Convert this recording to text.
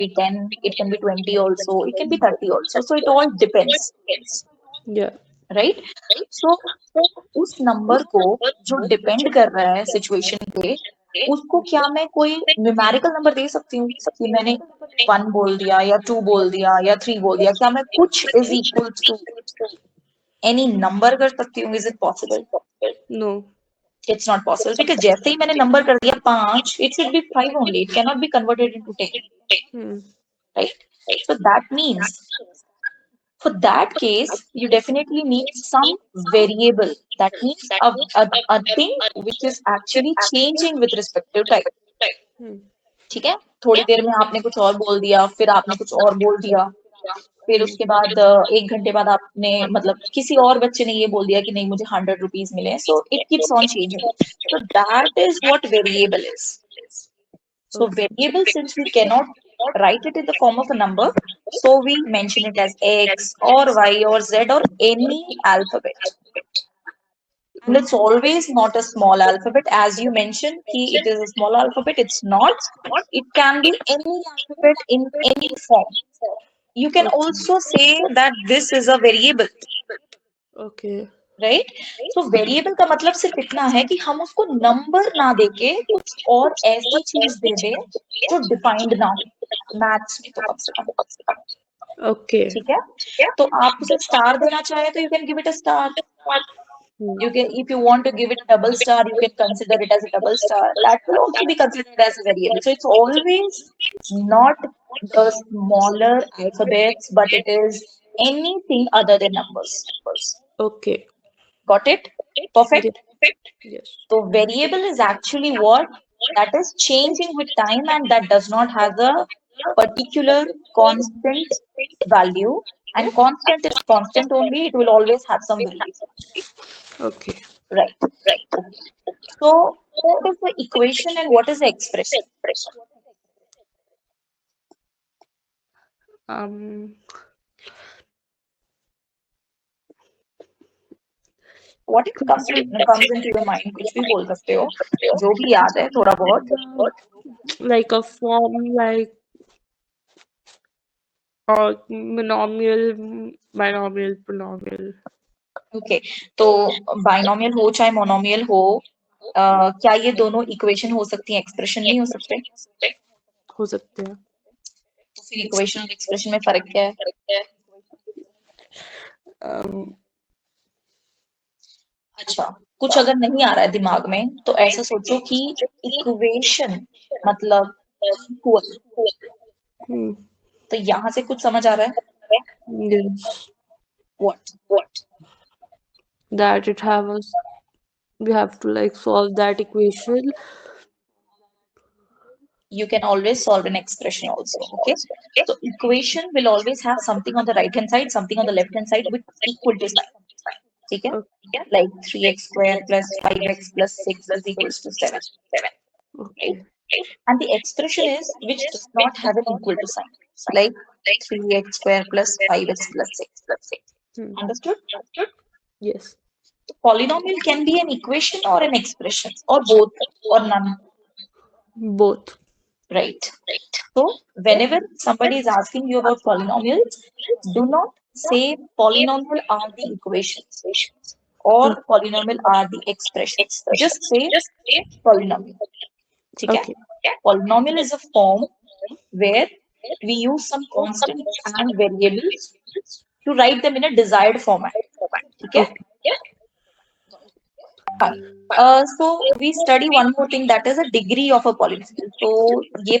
be 10, it can be 20 also, it can be 30 also. So it all depends, Yeah. right? So उस number को जो depend कर रहा है सिचुएशन पे, उसको क्या मैं कोई न्यूमेरिकल नंबर दे सकती हूँ कि मैंने 1 बोल दिया या 2 बोल दिया या 3 बोल दिया, क्या मैं कुछ is equal to any number कर सकती हूँ? Is it possible? No. It's not possible, because जैसे ही मैंने नंबर कर दिया 5, it should be 5 only, it can not be converted into 10, Hmm. Right? So that means for that case, you definitely need some variable. That means a thing which is actually changing with respect to time. Hmm. ठीक है? थोड़ी देर में आपने कुछ और बोल दिया, फिर आपने कुछ और बोल दिया, फिर Hmm. उसके बाद 1 घंटे बाद आपने मतलब किसी और बच्चे ने ये बोल दिया कि नहीं मुझे 100 रुपीज मिले. So it keeps on changing. So that is what variable is. So Okay. variable, since we cannot write it in the form of a number, so we mention it as X or Y or Z or any alphabet. And it's Okay. always not a small alphabet. As you mentioned, ki it is a small alphabet. It's not. It can be any alphabet in any form. You can Okay. also say that this is a variable, Okay. right? So variable का मतलब सिर्फ इतना है कि हम उसको number ना देके कुछ और ऐसी चीज दे दें जो डिफाइंड ना हो मैथ्स में, तो कम से कम. Okay. ठीक है? तो आप उसे स्टार देना चाहे तो you can give it a star. Hmm. You can, if you want to give it a double star, you can consider it as a double star. That will also be considered as a variable. So it's always not the smaller alphabets, but it is anything other than numbers. Okay. Got it? Yeah. Perfect. Yes. So variable is actually what that is changing with time and that does not have a particular constant value. And constant is constant only. It will always have some value. Okay. Right. Okay. So what is the equation and what is the expression? Um. Whatever comes into your mind, कुछ भी बोल सकते हो, जो भी याद है थोड़ा बहुत. Like a form like monomial, binomial, polynomial. Okay. तो बाइनोमियल हो चाहे मोनोमियल हो, क्या ये दोनों इक्वेशन हो सकती हैं, एक्सप्रेशन नहीं हो सकते? हो सकते हैं. तो फिर इक्वेशन और एक्सप्रेशन में फर्क क्या है? Um, अच्छा, कुछ अगर नहीं आ रहा है दिमाग में तो ऐसा सोचो कि इक्वेशन मतलब इक्वल. hmm. तो यहाँ से कुछ समझ आ रहा है? Yes. What? That it have us. We have to like solve that equation. You can always solve an expression also. Okay. So equation will always have something on the right hand side, something on the left hand side with equal to sign. Okay. Like 3x square plus 5x plus 6 is equals to 7. Right? Okay. And the expression is which does not have an equal to sign. Like 3x square plus 5x plus 6. Hmm. Understood? Yes. Polynomial can be an equation or an expression or both or none. Both. Right. So whenever somebody is asking you about polynomials, do not say polynomial are the equations or polynomial are the expressions. Just say polynomial. Okay? Okay. Polynomial is a form where we use some constants and variables to write them in a desired format. Okay? Okay. Fine. So we study one more thing, that is a degree of a polynomial. So ये